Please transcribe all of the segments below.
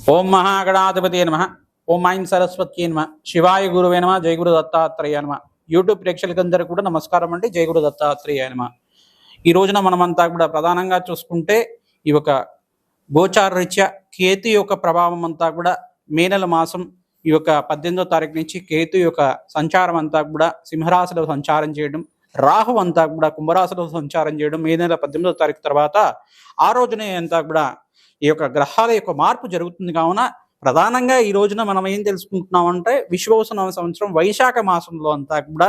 ఓం మహాగణాధిపతి నమ. ఓం ఐం సరస్వతి నమ. శివాయ గురువే నమ. జయ గురు దత్తాత్రేయ నమ. యూట్యూబ్ ప్రేక్షకులందరూ కూడా నమస్కారం అండి. జయ గురు దత్తాత్రేయ నమ. ఈ రోజున మనమంతా కూడా ప్రధానంగా చూసుకుంటే ఈ యొక్క గోచార రీత్యా కేతు యొక్క ప్రభావం అంతా కూడా మే నెల మాసం ఈ యొక్క 18వ తారీఖు నుంచి కేతు యొక్క సంచారం అంతా కూడా సింహరాశిలో సంచారం చేయడం, రాహు అంతా కూడా కుంభరాశిలో సంచారం చేయడం మే నెల 18వ తారీఖు తర్వాత ఆ రోజునే అంతా కూడా ఈ యొక్క గ్రహాల యొక్క మార్పు జరుగుతుంది. కావున ప్రధానంగా ఈ రోజున మనం ఏం తెలుసుకుంటున్నామంటే విశ్వవసన సంవత్సరం వైశాఖ మాసంలో అంతా కూడా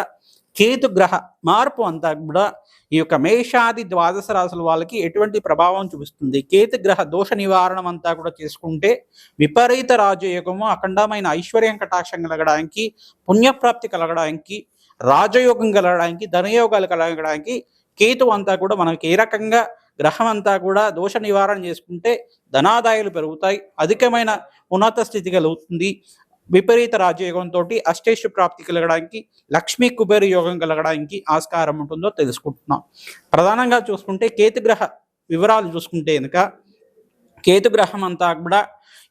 కేతు గ్రహ మార్పు అంతా కూడా ఈ యొక్క మేషాది ద్వాదశ రాశుల వాళ్ళకి ఎటువంటి ప్రభావం చూపిస్తుంది, కేతు గ్రహ దోష నివారణం అంతా కూడా చేసుకుంటే విపరీత రాజయోగము, అఖండమైన ఐశ్వర్యం కటాక్షం కలగడానికి, పుణ్యప్రాప్తి కలగడానికి, రాజయోగం కలగడానికి, ధనయోగాలు కలగడానికి కేతు అంతా కూడా మనకి ఏ రకంగా గ్రహం అంతా కూడా దోష నివారణ చేసుకుంటే ధనాదాయాలు పెరుగుతాయి, అధికమైన ఉన్నత స్థితి కలుగుతుంది, విపరీత రాజయోగంతో అష్టేషు ప్రాప్తి కలగడానికి, లక్ష్మీ కుబేర యోగం కలగడానికి ఆస్కారం ఉంటుందో తెలుసుకుంటున్నాం. ప్రధానంగా చూసుకుంటే కేతు గ్రహ వివరాలు చూసుకుంటే కనుక కేతు గ్రహం అంతా కూడా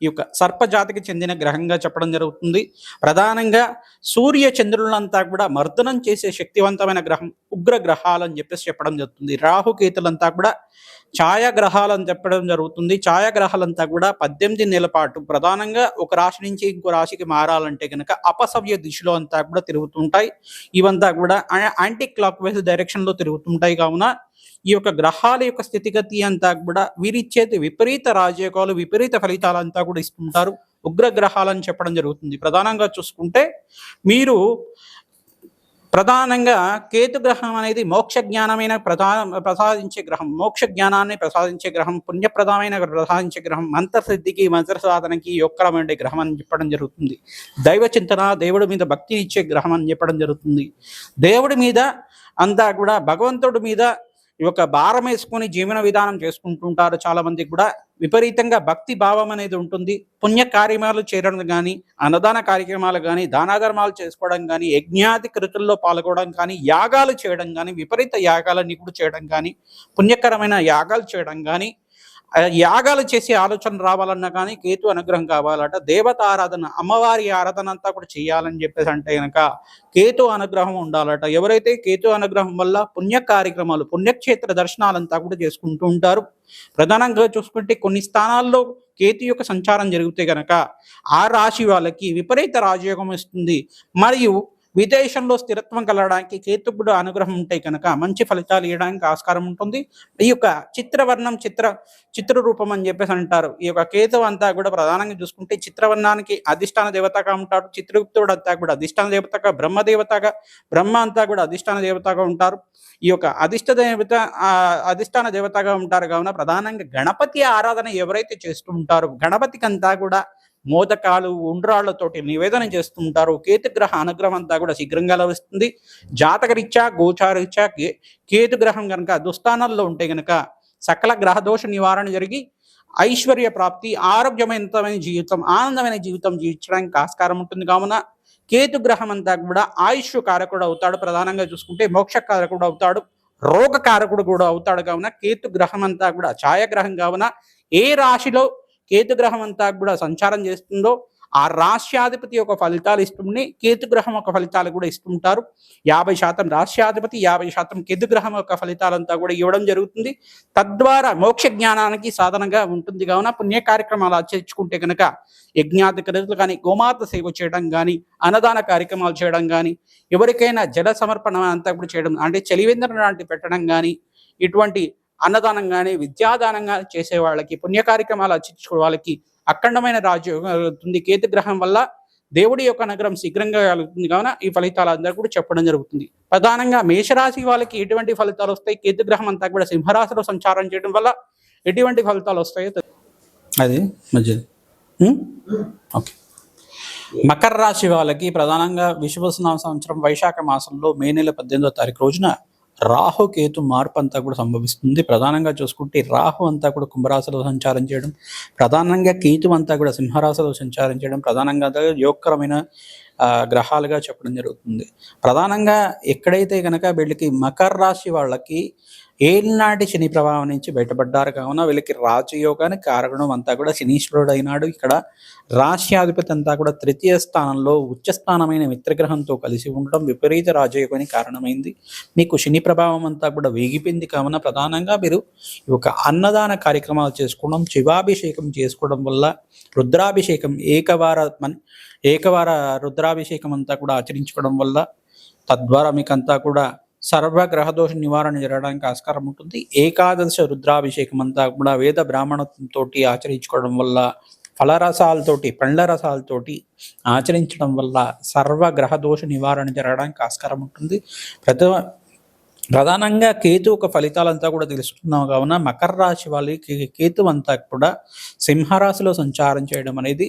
ఈ యొక్క సర్పజాతికి చెందిన గ్రహంగా చెప్పడం జరుగుతుంది. ప్రధానంగా సూర్య చంద్రులంతా కూడా మర్దనం చేసే శక్తివంతమైన గ్రహం, ఉగ్ర గ్రహాలు అని చెప్పడం జరుగుతుంది. రాహుకేతులంతా కూడా ఛాయాగ్రహాలు అని చెప్పడం జరుగుతుంది. ఛాయాగ్రహాలంతా కూడా 18 నెలల పాటు ప్రధానంగా ఒక రాశి నుంచి ఇంకో రాశికి మారాలంటే కనుక అపసవ్య దిశలో అంతా కూడా తిరుగుతుంటాయి. ఇవంతా కూడా యాంటీ క్లాక్ వైజ్ డైరెక్షన్లో తిరుగుతుంటాయి. కావున ఈ యొక్క గ్రహాల యొక్క స్థితిగతి అంతా కూడా వీరిచ్చేది విపరీత రాజయోగాలు, విపరీత ఫలితాలు అంతా కూడా ఇస్తుంటారు. ఉగ్ర గ్రహాలని చెప్పడం జరుగుతుంది. ప్రధానంగా చూసుకుంటే మీరు ప్రధానంగా కేతు గ్రహం అనేది మోక్ష జ్ఞానమైన ప్రసాదించే గ్రహం, మోక్ష జ్ఞానాన్ని ప్రసాదించే గ్రహం, పుణ్యప్రదమైన ప్రసాదించే గ్రహం, మంత్రసిద్ధికి మంత్ర సాధనకి యోగకరమైన గ్రహం అని చెప్పడం జరుగుతుంది. దైవ చింతన, దేవుడి మీద భక్తి ఇచ్చే గ్రహం అని చెప్పడం జరుగుతుంది. దేవుడి మీద అంతా కూడా భగవంతుడి మీద ఈ యొక్క భారం వేసుకొని జీవన విధానం చేసుకుంటుంటారు. చాలా మందికి కూడా విపరీతంగా భక్తి భావం అనేది ఉంటుంది. పుణ్య కార్యక్రమాలు చేయడం కానీ, అన్నదాన కార్యక్రమాలు కానీ, దానాధర్మాలు చేసుకోవడం కానీ, యజ్ఞాది కృతుల్లో పాల్గొనడం కానీ, యాగాలు చేయడం కానీ, విపరీత యాగాలన్నీ కూడా చేయడం కానీ, పుణ్యకరమైన యాగాలు చేయడం కానీ, యాగాలు చేసే ఆలోచన రావాలన్నా కానీ కేతు అనుగ్రహం కావాలట. దేవత ఆరాధన, అమ్మవారి ఆరాధన అంతా కూడా చేయాలని చెప్పేసి అంటే కనుక కేతు అనుగ్రహం ఉండాలట. ఎవరైతే కేతు అనుగ్రహం వల్ల పుణ్య కార్యక్రమాలు, పుణ్యక్షేత్ర దర్శనాలంతా కూడా చేసుకుంటూ ఉంటారు. ప్రధానంగా చూసుకుంటే కొన్ని స్థానాల్లో కేతు యొక్క సంచారం జరిగితే కనుక ఆ రాశి వాళ్ళకి విపరీత రాజయోగం ఇస్తుంది. మరియు విదేశంలో స్థిరత్వం కలగడానికి కేతుడు అనుగ్రహం ఉంటే కనుక మంచి ఫలితాలు ఇవ్వడానికి ఆస్కారం ఉంటుంది. ఈ యొక్క చిత్రవర్ణం, చిత్ర రూపం అని చెప్పేసి అంటారు. ఈ యొక్క కేతు అంతా కూడా ప్రధానంగా చూసుకుంటే చిత్రవర్ణానికి అధిష్టాన దేవతగా ఉంటాడు. చిత్రగుప్తుడు అంతా కూడా అధిష్టాన దేవతగా, బ్రహ్మ అంతా కూడా అధిష్టాన దేవతగా ఉంటారు. ఈ యొక్క అధిష్టాన దేవతగా ఉంటారు. కావున ప్రధానంగా గణపతి ఆరాధన ఎవరైతే చేస్తూ ఉంటారో గణపతికి అంతా కూడా మోదకాలు, ఉండ్రాళ్లతోటి నివేదన చేస్తుంటారు. కేతుగ్రహ అనుగ్రహం అంతా కూడా శీఘ్రంగా లభిస్తుంది. జాతకరీత్యా, గోచారరీత్యా కేతుగ్రహం కనుక దుస్థానాల్లో ఉంటే కనుక సకల గ్రహదోష నివారణ జరిగి ఐశ్వర్య ప్రాప్తి, ఆరోగ్యమైన జీవితం, ఆనందమైన జీవితం జీవించడానికి ఆస్కారం ఉంటుంది. కావున కేతుగ్రహం అంతా కూడా ఆయుష్ కారకుడు అవుతాడు. ప్రధానంగా చూసుకుంటే మోక్ష కారకుడు అవుతాడు, రోగ కారకుడు కూడా అవుతాడు. కావున కేతుగ్రహం అంతా కూడా ఛాయాగ్రహం. కావున ఏ రాశిలో కేతుగ్రహం అంతా కూడా సంచారం చేస్తుందో ఆ రాశ్యాధిపతి యొక్క ఫలితాలు ఇస్తుంది, కేతుగ్రహం యొక్క ఫలితాలు కూడా ఇస్తుంటారు. 50% రాశ్యాధిపతి, 50% కేతుగ్రహం యొక్క ఫలితాలంతా కూడా ఇవ్వడం జరుగుతుంది. తద్వారా మోక్ష జ్ఞానానికి సాధనగా ఉంటుంది. కావున పుణ్య కార్యక్రమాలు ఆచరించుకుంటే కనుక యజ్ఞాది క్రియలు కానీ, గోమాత సేవ చేయడం కానీ, అన్నదాన కార్యక్రమాలు చేయడం కానీ, ఎవరికైనా జల సమర్పణ అంతా కూడా చేయడం అంటే చలివేంద్రం లాంటి పెట్టడం కానీ, ఇటువంటి అన్నదానం కానీ, విద్యాదానం కానీ చేసే వాళ్ళకి, పుణ్య కార్యక్రమాలు ఆచరించుకునే వాళ్ళకి అఖండమైన రాజయోగం కలుగుతుంది. కేతుగ్రహం వల్ల దేవుడి యొక్క అనుగ్రహం శీఘ్రంగా కలుగుతుంది. కావున ఈ ఫలితాలు అందరూ కూడా చెప్పడం జరుగుతుంది. ప్రధానంగా మేషరాశి వాళ్ళకి ఎటువంటి ఫలితాలు వస్తాయి, కేతుగ్రహం అంతా కూడా సింహరాశిలో సంచారం చేయడం వల్ల ఎటువంటి ఫలితాలు వస్తాయో అది మంచిది. ఓకే. మకర రాశి వాళ్ళకి ప్రధానంగా విశ్వవసన సంవత్సరం వైశాఖ మాసంలో మే నెల 18వ తారీఖు రోజున రాహు కేతు మార్పు అంతా కూడా సంభవిస్తుంది. ప్రధానంగా చూసుకుంటే రాహు అంతా కూడా కుంభరాశిలో సంచారం చేయడం, ప్రధానంగా కేతు అంతా కూడా సింహరాశిలో సంచారం చేయడం ప్రధానంగా యోగకరమైన గ్రహాలుగా చెప్పడం జరుగుతుంది. ప్రధానంగా ఎక్కడైతే కనుక వీళ్ళకి మకర రాశి వాళ్ళకి ఏలినాటి శని ప్రభావం నుంచి బయటపడ్డారు కావున వీళ్ళకి రాజయోగానికి కారణం అంతా కూడా శనీశ్వరుడు అయినాడు. ఇక్కడ రాశ్యాధిపతి అంతా కూడా తృతీయ స్థానంలో ఉచ్చస్థానమైన మిత్రగ్రహంతో కలిసి ఉండడం విపరీత రాజయోగానికి కారణమైంది. మీకు శని ప్రభావం అంతా కూడా వేగిపోయింది కావున ప్రధానంగా మీరు ఈ యొక్క అన్నదాన కార్యక్రమాలు చేసుకోవడం, శివాభిషేకం చేసుకోవడం వల్ల రుద్రాభిషేకం ఏకవార రుద్రాభిషేకం అంతా కూడా ఆచరించుకోవడం వల్ల తద్వారా మీకంతా కూడా సర్వగ్రహదోష నివారణ జరగడానికి ఆస్కారం ఉంటుంది. ఏకాదశ రుద్రాభిషేకం అంతా కూడా వేద బ్రాహ్మణత్వంతో ఆచరించుకోవడం వల్ల, ఫలరసాలతోటి పండ్ల రసాలతోటి ఆచరించడం వల్ల సర్వగ్రహదోష నివారణ జరగడానికి ఆస్కారం ఉంటుంది. ప్రధానంగా కేతు ఒక ఫలితాలంతా కూడా తెలుసుకున్నాం కావున మకర రాశి వాళ్ళకి కేతు అంతా కూడా సింహరాశిలో సంచారం చేయడం అనేది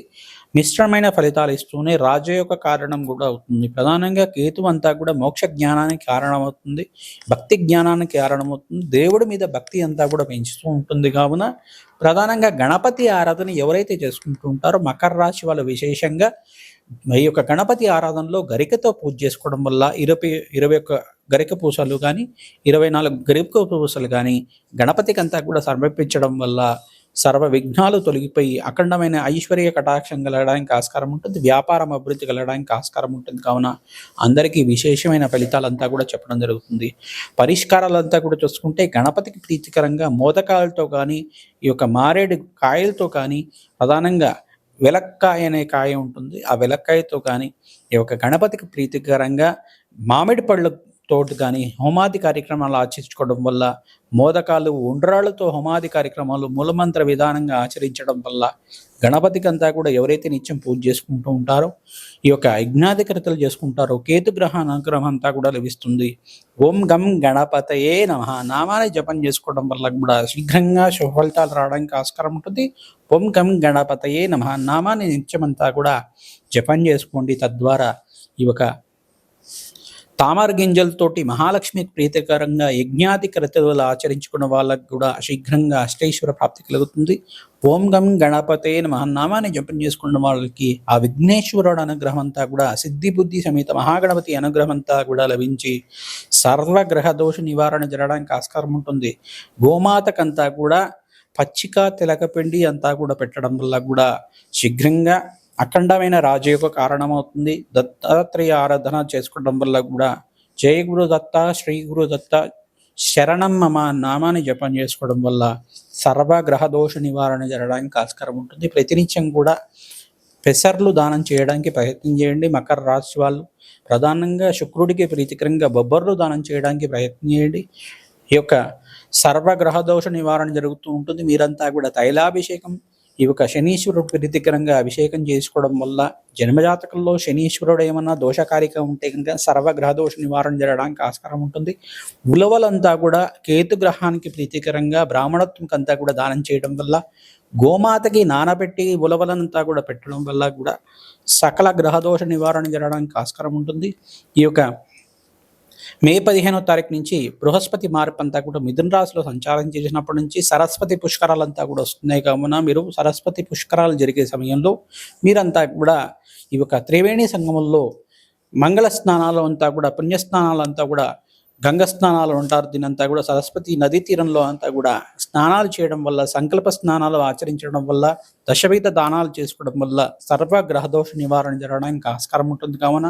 మిశ్రమైన ఫలితాలు ఇస్తూనే రాజయోగ కారణం కూడా అవుతుంది. ప్రధానంగా కేతు అంతా కూడా మోక్ష జ్ఞానానికి కారణమవుతుంది, భక్తి జ్ఞానానికి కారణమవుతుంది, దేవుడి మీద భక్తి అంతా కూడా పెంచుతూ ఉంటుంది. కావున ప్రధానంగా గణపతి ఆరాధన ఎవరైతే చేసుకుంటూ ఉంటారో మకర రాశి వాళ్ళు విశేషంగా ఈ యొక్క గణపతి ఆరాధనలో గరికతో పూజ చేసుకోవడం వల్ల 21 గరిక పూసలు కానీ 24 గరిక పూసలు కానీ గణపతికి అంతా కూడా సమర్పించడం వల్ల సర్వ విఘ్నాలు తొలగిపోయి అఖండమైన ఐశ్వర్య కటాక్షం కలగడానికి ఆస్కారం ఉంటుంది, వ్యాపారం అభివృద్ధి కలగడానికి ఆస్కారం ఉంటుంది. కావున అందరికీ విశేషమైన ఫలితాలంతా కూడా చెప్పడం జరుగుతుంది. పరిష్కారాలంతా కూడా చూసుకుంటే గణపతికి ప్రీతికరంగా మోదకాలతో కానీ ఈ యొక్క మారేడు కాయలతో కానీ ప్రధానంగా వెలక్కాయ అనే కాయ ఉంటుంది, ఆ వెలక్కాయతో కానీ ఈ యొక్క గణపతికి ప్రీతికరంగా మామిడి పళ్ళతోటి కానీ హోమాది కార్యక్రమాలు ఆచరించుకోవడం వల్ల, మోదకాలు ఉండ్రాళ్ళతో హోమాది కార్యక్రమాలు మూలమంత్ర విధానంగా ఆచరించడం వల్ల గణపతికి అంతా కూడా ఎవరైతే నిత్యం పూజ చేసుకుంటూ ఉంటారో ఈ యొక్క యజ్ఞాధికృతలు చేసుకుంటారో కేతు గ్రహ అనుగ్రహం అంతా కూడా లభిస్తుంది. ఓం గం గణపతయే నమః నామాన్ని జపం చేసుకోవడం వల్ల కూడా శీఘ్రంగా శుభ ఫలితాలు రావడానికి ఆస్కారం ఉంటుంది. ఓం గం గణపతయే నమః నామాన్ని నిత్యమంతా కూడా జపం చేసుకోండి. తద్వారా ఈ యొక్క తామర గింజలతోటి మహాలక్ష్మికి ప్రీతికరంగా యజ్ఞాది కర్తవ్యాలు ఆచరించుకున్న వాళ్ళకు కూడా శీఘ్రంగా అష్టైశ్వర ప్రాప్తి కలుగుతుంది. ఓం గం గణపతే నమః నామాన్ని జపం చేసుకున్న వాళ్ళకి ఆ విఘ్నేశ్వరుడు అనుగ్రహం అంతా కూడా సిద్ధి బుద్ధి సమేత మహాగణపతి అనుగ్రహం అంతా కూడా లభించి సర్వగ్రహ దోష నివారణ జరగడానికి ఆస్కారం ఉంటుంది. గోమాతకంతా కూడా పచ్చిక తెలకపిండి అంతా కూడా పెట్టడం వల్ల కూడా శీఘ్రంగా అఖండమైన రాజయోగ కారణమవుతుంది. దత్తాత్రేయ ఆరాధన చేసుకోవడం వల్ల కూడా జయ గురు దత్త, శ్రీ గురు దత్త, శరణం మమ నామాన్ని జపం చేసుకోవడం వల్ల సర్వగ్రహ దోష నివారణ జరగడానికి ఆస్కారం ఉంటుంది. ప్రతినిత్యం కూడా పెసర్లు దానం చేయడానికి ప్రయత్నం చేయండి. మకర రాశి వాళ్ళు ప్రధానంగా శుక్రుడికి ప్రీతికరంగా బొబ్బర్లు దానం చేయడానికి ప్రయత్నం చేయండి. ఈ యొక్క సర్వగ్రహ దోష నివారణ జరుగుతూ ఉంటుంది. మీరంతా కూడా తైలాభిషేకం ఈ యొక్క శనీశ్వరుడు ప్రీతికరంగా అభిషేకం చేసుకోవడం వల్ల జన్మజాతకంలో శనీశ్వరుడు ఏమన్నా దోషకారిగా ఉంటే కనుక సర్వగ్రహ దోష నివారణ జరగడానికి ఆస్కారం ఉంటుంది. ఉలవలంతా కూడా కేతు గ్రహానికి ప్రీతికరంగా బ్రాహ్మణత్వం అంతా కూడా దానం చేయడం వల్ల, గోమాతకి నానబెట్టి ఉలవలంతా కూడా పెట్టడం వల్ల కూడా సకల గ్రహదోష నివారణ జరగడానికి ఆస్కారం ఉంటుంది. ఈ యొక్క మే 15వ తారీఖు నుంచి బృహస్పతి మార్పు అంతా కూడా మిథున రాశిలో సంచారం చేసినప్పటి నుంచి సరస్వతి పుష్కరాలంతా కూడా వస్తున్నాయి. కావున మీరు సరస్వతి పుష్కరాలు జరిగే సమయంలో మీరంతా కూడా ఈ యొక్క త్రివేణి సంగమంలో మంగళ స్నానాలు అంతా కూడా పుణ్యస్నానాలు అంతా కూడా గంగ స్నానాలు ఉంటారు. దీనంతా కూడా సరస్వతి నదీ తీరంలో అంతా కూడా స్నానాలు చేయడం వల్ల, సంకల్ప స్నానాలు ఆచరించడం వల్ల, దశవిధ దానాలు చేసుకోవడం వల్ల సర్వగ్రహదోష నివారణ జరగడానికి ఆస్కారం ఉంటుంది. కావున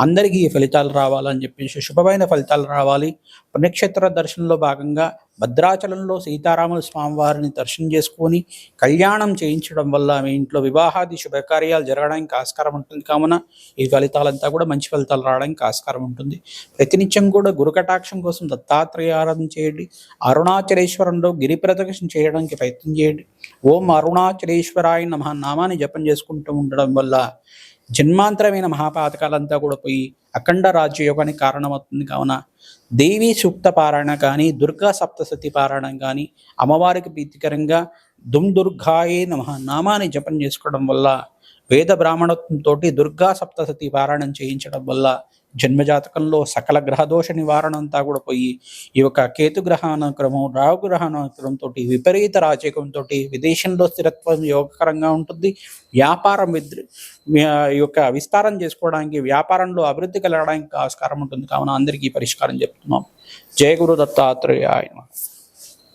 అందరికీ ఈ ఫలితాలు రావాలని చెప్పేసి శుభమైన ఫలితాలు రావాలి. పుణ్యక్షేత్ర దర్శనంలో భాగంగా భద్రాచలంలో సీతారాముల స్వామివారిని దర్శనం చేసుకొని కళ్యాణం చేయించడం వల్ల మీ ఇంట్లో వివాహాది శుభకార్యాలు జరగడానికి ఆస్కారం ఉంటుంది. కావున ఈ ఫలితాలంతా కూడా మంచి ఫలితాలు రావడానికి ఆస్కారం ఉంటుంది. ప్రతినిత్యం కూడా గురు కటాక్షం కోసం దత్తాత్రేయ ఆరాధన చేయండి. అరుణాచలేశ్వరంలో గిరి ప్రదక్షిణ చేయడానికి ప్రయత్నం చేయండి. ఓం అరుణాచలేశ్వరాయ నమః నామాన్ని జపం చేసుకుంటూ ఉండడం వల్ల జన్మాంతరమైన మహాపాతకాలంతా కూడా పోయి అఖండ రాజ్యయోగానికి కారణమవుతుంది. కావున దేవీ సూక్త పారాయణ కానీ, దుర్గా సప్తసతి పారాయణం కానీ, అమ్మవారికి ప్రీతికరంగా దుర్గాయే నమః నామాన్ని జపం చేసుకోవడం వల్ల, వేద బ్రాహ్మణత్వంతో దుర్గా సప్తసతి పారాయణం చేయించడం వల్ల జన్మజాతకంలో సకల గ్రహదోష నివారణ అంతా కూడా పోయి ఈ యొక్క కేతు గ్రహానుక్రమం రాహు గ్రహానుక్రమంతో విపరీత రాజకంతో విదేశంలో స్థిరత్వం యోగకరంగా ఉంటుంది. వ్యాపారం ఈ యొక్క విస్తారం చేసుకోవడానికి వ్యాపారంలో అభివృద్ధి కలగడానికి ఆస్కారం ఉంటుంది. కావున అందరికీ పరిష్కారం చెప్తున్నాం. జయ గురు దత్తాత్రేయ.